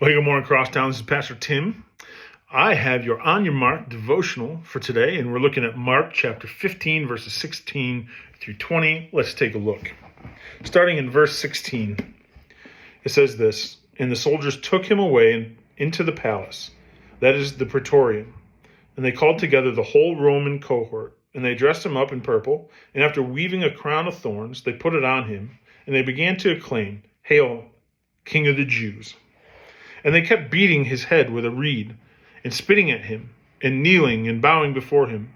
Well, hey, good morning, Crosstown. This is Pastor Tim. I have your On Your Mark devotional for today, and we're looking at Mark chapter 15, verses 16 through 20. Let's take a look. Starting in verse 16, it says this, "And the soldiers took him away into the palace, that is the praetorium, and they called together the whole Roman cohort, and they dressed him up in purple, and after weaving a crown of thorns, they put it on him, and they began to acclaim, 'Hail, King of the Jews!' And they kept beating his head with a reed, and spitting at him, and kneeling and bowing before him.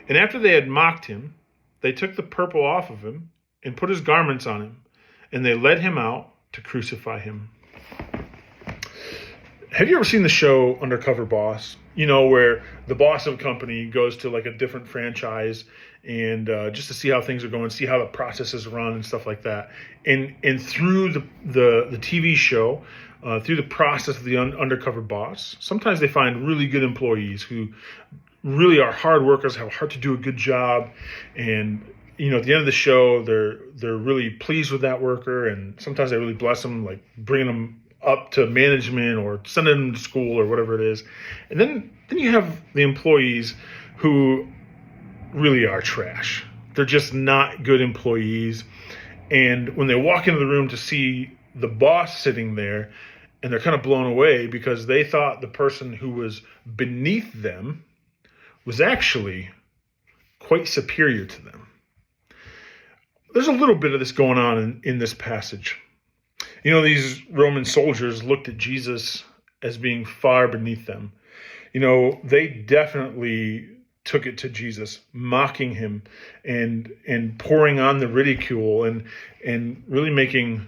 And after they had mocked him, they took the purple off of him, and put his garments on him, and they led him out to crucify him." Have you ever seen the show Undercover Boss? You know, where the boss of a company goes to like a different franchise and just to see how things are going, see how the processes run and stuff like that. And through the TV show, through the process of the undercover boss, sometimes they find really good employees who really are hard workers, have heart to do a good job, and you know, at the end of the show, they're really pleased with that worker, and sometimes they really bless them, like bringing them up to management or sending them to school or whatever it is. And then you have the employees who really are trash. They're just not good employees. And when they walk into the room to see the boss sitting there, and they're kind of blown away because they thought the person who was beneath them was actually quite superior to them. There's a little bit of this going on in this passage. You know, these Roman soldiers looked at Jesus as being far beneath them. You know, they definitely took it to Jesus, mocking him and pouring on the ridicule and really making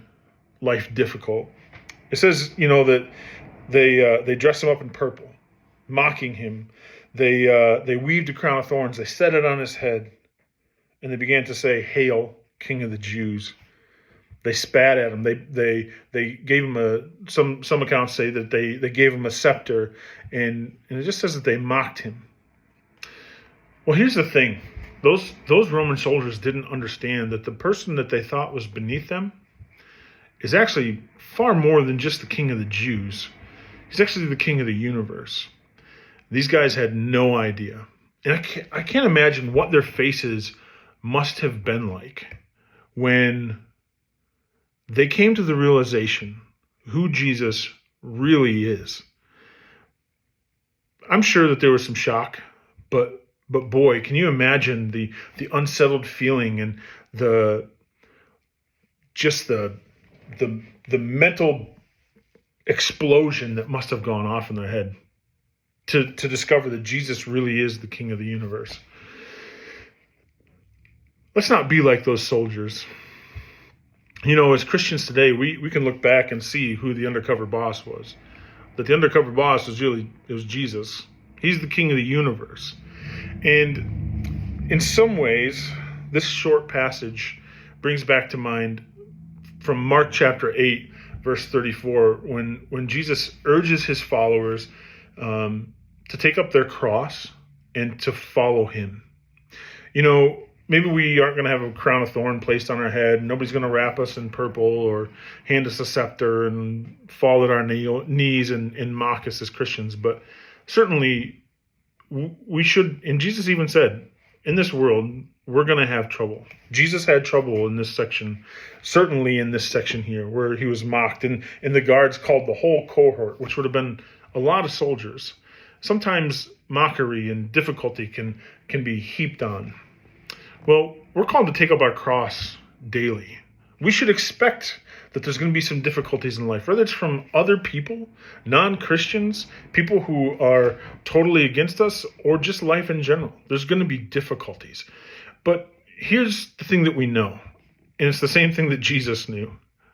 life difficult. It says, you know, that they dressed him up in purple, mocking him. They weaved a crown of thorns. They set it on his head, and they began to say, "Hail, King of the Jews." They spat at him. They gave him some accounts say that they gave him a scepter, and it just says that they mocked him. Well, here's the thing. Those Roman soldiers didn't understand that the person that they thought was beneath them is actually far more than just the King of the Jews. He's actually the King of the universe. These guys had no idea. And I can't imagine what their faces must have been like when they came to the realization who Jesus really is. I'm sure that there was some shock, but boy, can you imagine the unsettled feeling and the mental explosion that must have gone off in their head to discover that Jesus really is the King of the universe. Let's not be like those soldiers. You know, as Christians today, we can look back and see who the undercover boss was. That the undercover boss was Jesus. He's the King of the universe. And in some ways, this short passage brings back to mind from Mark chapter 8, verse 34, when Jesus urges his followers to take up their cross and to follow him. You know, maybe we aren't going to have a crown of thorn placed on our head. Nobody's going to wrap us in purple or hand us a scepter and fall at our knees and mock us as Christians. But certainly we should, and Jesus even said, in this world, we're going to have trouble. Jesus had trouble in this section, certainly in this section here, where he was mocked. And the guards called the whole cohort, which would have been a lot of soldiers. Sometimes mockery and difficulty can be heaped on. Well, we're called to take up our cross daily. We should expect that there's going to be some difficulties in life, whether it's from other people, non-Christians, people who are totally against us, or just life in general. There's going to be difficulties. But here's the thing that we know, and it's the same thing that Jesus knew,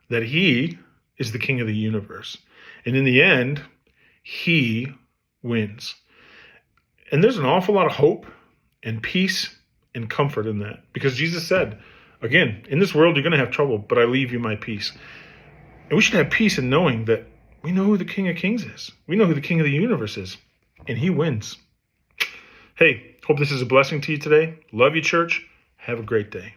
that he is the King of the universe. And in the end, he wins. And there's an awful lot of hope and peace and comfort in that. Because Jesus said, again, in this world you're going to have trouble, but I leave you my peace. And we should have peace in knowing that we know who the King of Kings is. We know who the King of the universe is. And he wins. Hey, hope this is a blessing to you today. Love you, church. Have a great day.